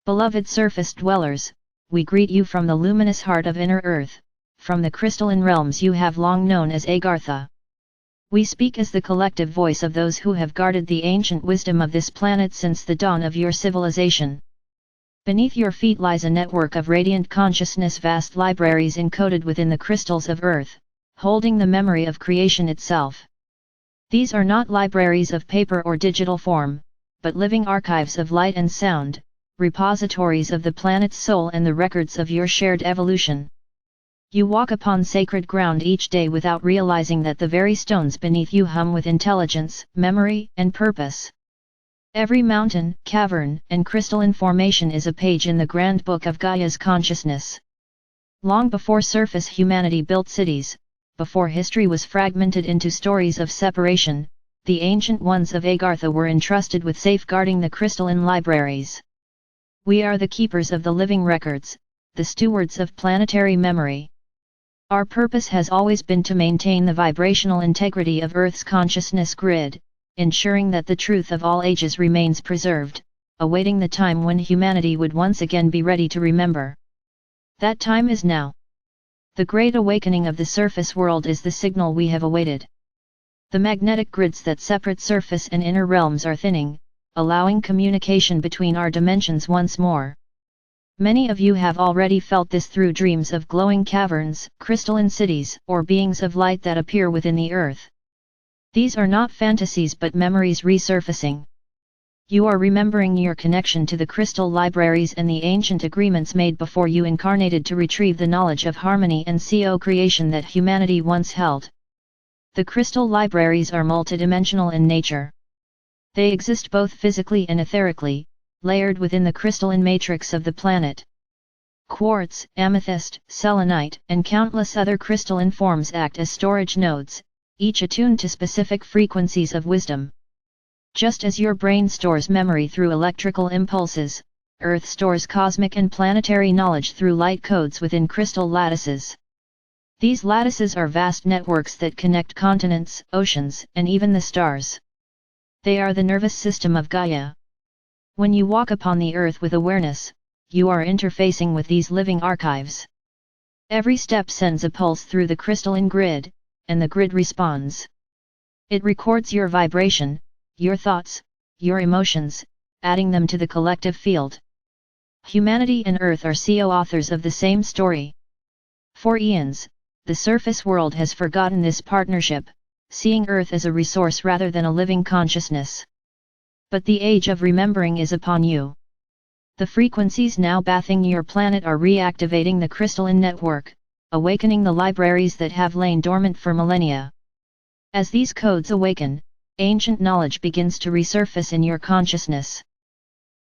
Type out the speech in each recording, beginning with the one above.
Beloved surface dwellers, we greet you from the luminous heart of inner earth, from the crystalline realms you have long known as Agartha. We speak as the collective voice of those who have guarded the ancient wisdom of this planet since the dawn of your civilization. Beneath your feet lies a network of radiant consciousness, vast libraries encoded within the crystals of earth, holding the memory of creation itself. These are not libraries of paper or digital form, but living archives of light and sound, repositories of the planet's soul and the records of your shared evolution. You walk upon sacred ground each day without realizing that the very stones beneath you hum with intelligence, memory, and purpose. Every mountain, cavern, and crystalline formation is a page in the grand book of Gaia's consciousness. Long before surface humanity built cities, before history was fragmented into stories of separation, the ancient ones of Agartha were entrusted with safeguarding the crystalline libraries. We are the keepers of the living records, the stewards of planetary memory. Our purpose has always been to maintain the vibrational integrity of Earth's consciousness grid, ensuring that the truth of all ages remains preserved, awaiting the time when humanity would once again be ready to remember. That time is now. The great awakening of the surface world is the signal we have awaited. The magnetic grids that separate surface and inner realms are thinning, allowing communication between our dimensions once more. Many of you have already felt this through dreams of glowing caverns, crystalline cities, or beings of light that appear within the earth. These are not fantasies but memories resurfacing. You are remembering your connection to the crystal libraries and the ancient agreements made before you incarnated to retrieve the knowledge of harmony and co-creation that humanity once held. The crystal libraries are multidimensional in nature. They exist both physically and etherically, layered within the crystalline matrix of the planet. Quartz, amethyst, selenite, and countless other crystalline forms act as storage nodes, each attuned to specific frequencies of wisdom. Just as your brain stores memory through electrical impulses, Earth stores cosmic and planetary knowledge through light codes within crystal lattices. These lattices are vast networks that connect continents, oceans, and even the stars. They are the nervous system of Gaia. When you walk upon the earth with awareness, you are interfacing with these living archives. Every step sends a pulse through the crystalline grid, and the grid responds. It records your vibration, your thoughts, your emotions, adding them to the collective field. Humanity and Earth are co-authors of the same story. For eons, the surface world has forgotten this partnership, seeing Earth as a resource rather than a living consciousness. But the age of remembering is upon you. The frequencies now bathing your planet are reactivating the crystalline network, awakening the libraries that have lain dormant for millennia. As these codes awaken, ancient knowledge begins to resurface in your consciousness.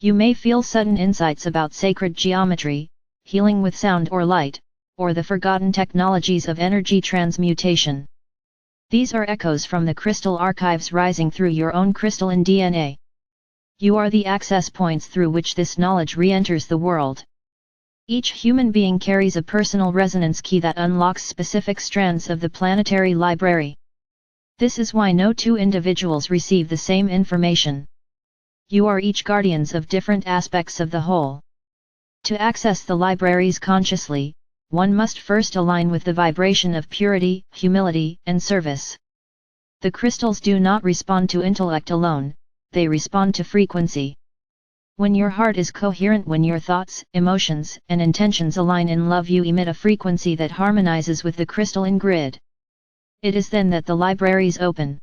You may feel sudden insights about sacred geometry, healing with sound or light, or the forgotten technologies of energy transmutation. These are echoes from the crystal archives rising through your own crystalline DNA. You are the access points through which this knowledge re-enters the world. Each human being carries a personal resonance key that unlocks specific strands of the planetary library. This is why no two individuals receive the same information. You are each guardians of different aspects of the whole. To access the libraries consciously, one must first align with the vibration of purity, humility, and service. The crystals do not respond to intellect alone, they respond to frequency. When your heart is coherent, when your thoughts, emotions, and intentions align in love, you emit a frequency that harmonizes with the crystalline grid. It is then that the libraries open.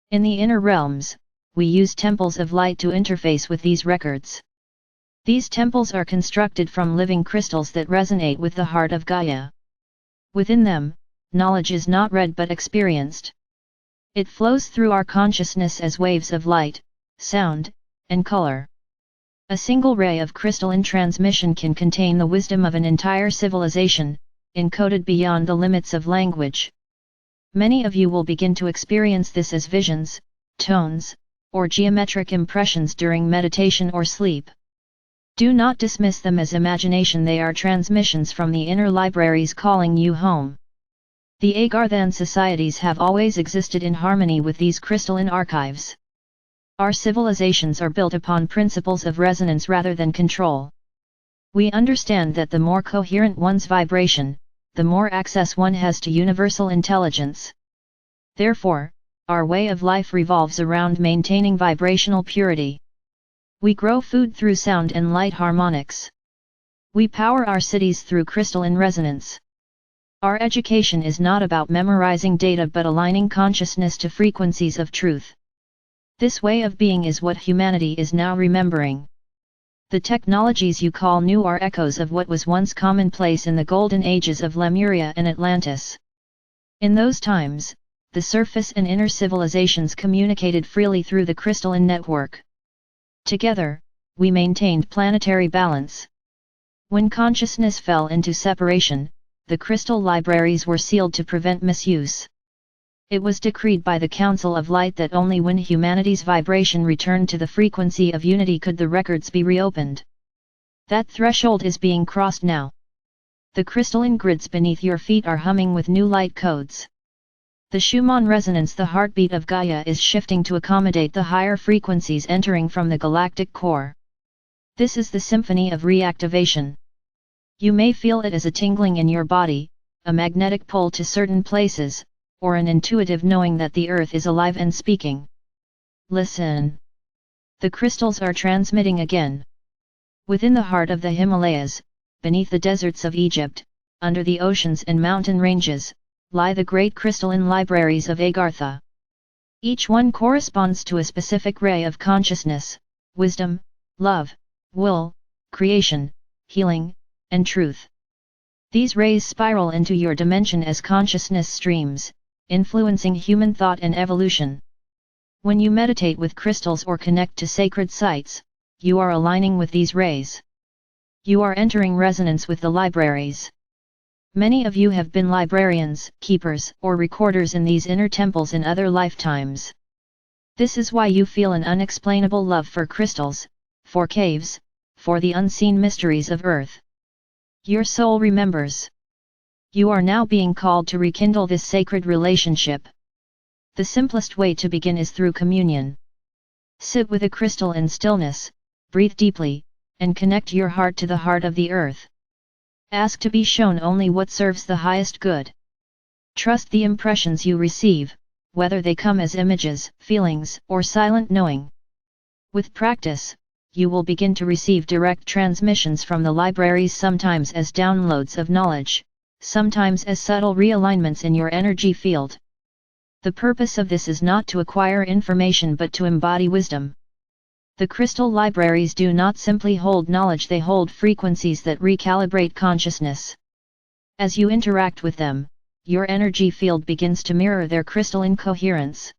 In the inner realms, we use temples of light to interface with these records. These temples are constructed from living crystals that resonate with the heart of Gaia. Within them, knowledge is not read but experienced. It flows through our consciousness as waves of light, sound, and color. A single ray of crystalline transmission can contain the wisdom of an entire civilization, encoded beyond the limits of language. Many of you will begin to experience this as visions, tones, or geometric impressions during meditation or sleep. Do not dismiss them as imagination, they are transmissions from the inner libraries calling you home. The Agarthan societies have always existed in harmony with these crystalline archives. Our civilizations are built upon principles of resonance rather than control. We understand that the more coherent one's vibration, the more access one has to universal intelligence. Therefore, our way of life revolves around maintaining vibrational purity. We grow food through sound and light harmonics. We power our cities through crystalline resonance. Our education is not about memorizing data but aligning consciousness to frequencies of truth. This way of being is what humanity is now remembering. The technologies you call new are echoes of what was once commonplace in the golden ages of Lemuria and Atlantis. In those times, the surface and inner civilizations communicated freely through the crystalline network. Together, we maintained planetary balance. When consciousness fell into separation, the crystal libraries were sealed to prevent misuse. It was decreed by the Council of Light that only when humanity's vibration returned to the frequency of unity could the records be reopened. That threshold is being crossed now. The crystalline grids beneath your feet are humming with new light codes. The Schumann resonance, the heartbeat of Gaia, is shifting to accommodate the higher frequencies entering from the galactic core. This is the symphony of reactivation. You may feel it as a tingling in your body, a magnetic pull to certain places, or an intuitive knowing that the earth is alive and speaking. Listen. The crystals are transmitting again. Within the heart of the Himalayas, beneath the deserts of Egypt, under the oceans and mountain ranges, lie the great crystalline libraries of Agartha. Each one corresponds to a specific ray of consciousness, wisdom, love, will, creation, healing, and truth. These rays spiral into your dimension as consciousness streams, influencing human thought and evolution. When you meditate with crystals or connect to sacred sites, you are aligning with these rays. You are entering resonance with the libraries. Many of you have been librarians, keepers, or recorders in these inner temples in other lifetimes. This is why you feel an unexplainable love for crystals, for caves, for the unseen mysteries of Earth. Your soul remembers. You are now being called to rekindle this sacred relationship. The simplest way to begin is through communion. Sit with a crystal in stillness, breathe deeply, and connect your heart to the heart of the earth. Ask to be shown only what serves the highest good. Trust the impressions you receive, whether they come as images, feelings, or silent knowing. With practice, you will begin to receive direct transmissions from the libraries, sometimes as downloads of knowledge, sometimes as subtle realignments in your energy field. The purpose of this is not to acquire information but to embody wisdom. The crystal libraries do not simply hold knowledge, they hold frequencies that recalibrate consciousness. As you interact with them, your energy field begins to mirror their crystalline coherence.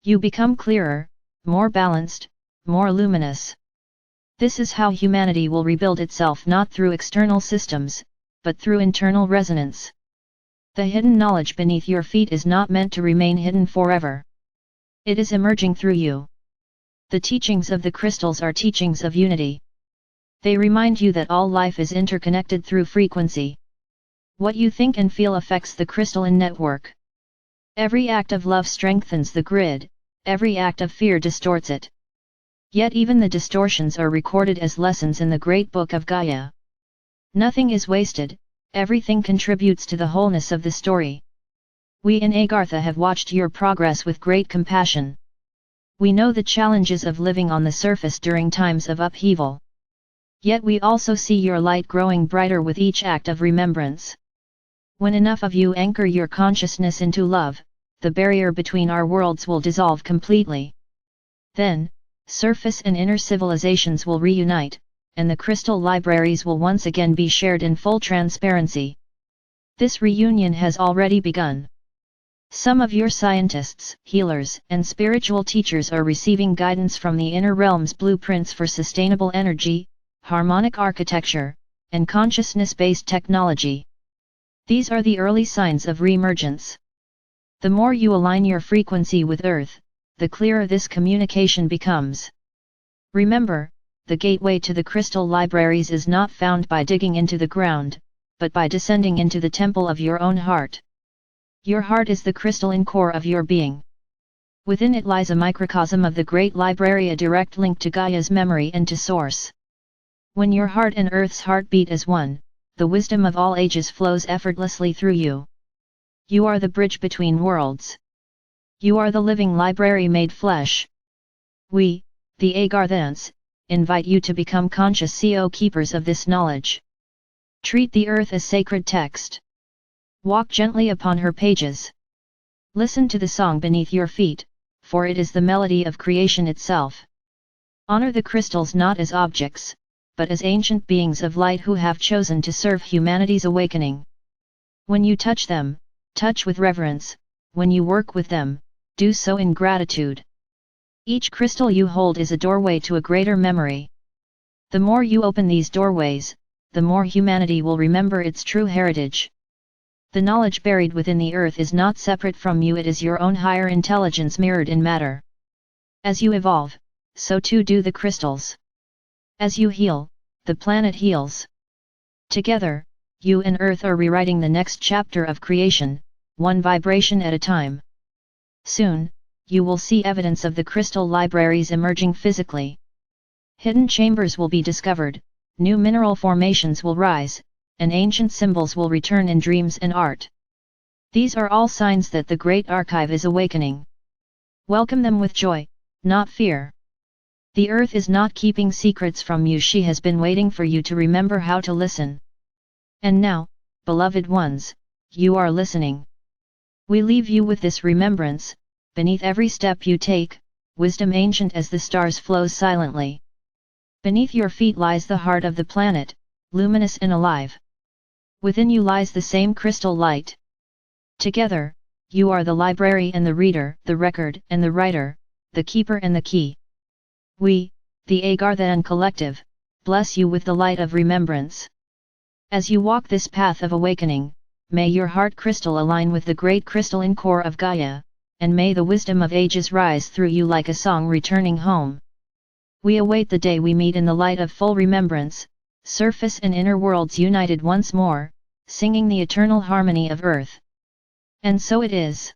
You become clearer, more balanced, more luminous. This is how humanity will rebuild itself, not through external systems, but through internal resonance. The hidden knowledge beneath your feet is not meant to remain hidden forever. It is emerging through you. The teachings of the crystals are teachings of unity. They remind you that all life is interconnected through frequency. What you think and feel affects the crystalline network. Every act of love strengthens the grid, every act of fear distorts it. Yet even the distortions are recorded as lessons in the great book of Gaia. Nothing is wasted, everything contributes to the wholeness of the story. We in Agartha have watched your progress with great compassion. We know the challenges of living on the surface during times of upheaval. Yet we also see your light growing brighter with each act of remembrance. When enough of you anchor your consciousness into love, the barrier between our worlds will dissolve completely. Then, surface and inner civilizations will reunite, and the crystal libraries will once again be shared in full transparency. This reunion has already begun. Some of your scientists, healers, and spiritual teachers are receiving guidance from the inner realm's blueprints for sustainable energy, harmonic architecture, and consciousness-based technology. These are the early signs of reemergence. The more you align your frequency with Earth, the clearer this communication becomes. Remember, the gateway to the crystal libraries is not found by digging into the ground, but by descending into the temple of your own heart. Your heart is the crystalline core of your being. Within it lies a microcosm of the great library, a direct link to Gaia's memory and to Source. When your heart and Earth's heart beat as one, the wisdom of all ages flows effortlessly through you. You are the bridge between worlds. You are the living library made flesh. We, the Agarthans, invite you to become conscious keepers of this knowledge. Treat the earth as sacred text. Walk gently upon her pages. Listen to the song beneath your feet, for it is the melody of creation itself. Honor the crystals not as objects, but as ancient beings of light who have chosen to serve humanity's awakening. When you touch them, touch with reverence. When you work with them, do so in gratitude. Each crystal you hold is a doorway to a greater memory. The more you open these doorways, the more humanity will remember its true heritage. The knowledge buried within the earth is not separate from you, it is your own higher intelligence mirrored in matter. As you evolve, so too do the crystals. As you heal, the planet heals. Together, you and Earth are rewriting the next chapter of creation, one vibration at a time. Soon, you will see evidence of the crystal libraries emerging physically. Hidden chambers will be discovered, new mineral formations will rise, and ancient symbols will return in dreams and art. These are all signs that the great archive is awakening. Welcome them with joy, not fear. The earth is not keeping secrets from you, she has been waiting for you to remember how to listen. And now, beloved ones, you are listening. We leave you with this remembrance: beneath every step you take, wisdom ancient as the stars flows silently. Beneath your feet lies the heart of the planet, luminous and alive. Within you lies the same crystal light. Together, you are the library and the reader, the record and the writer, the keeper and the key. We, the Agarthan Collective, bless you with the light of remembrance. As you walk this path of awakening, may your heart crystal align with the great crystalline core of Gaia, and may the wisdom of ages rise through you like a song returning home. We await the day we meet in the light of full remembrance, surface and inner worlds united once more, singing the eternal harmony of earth. And so it is.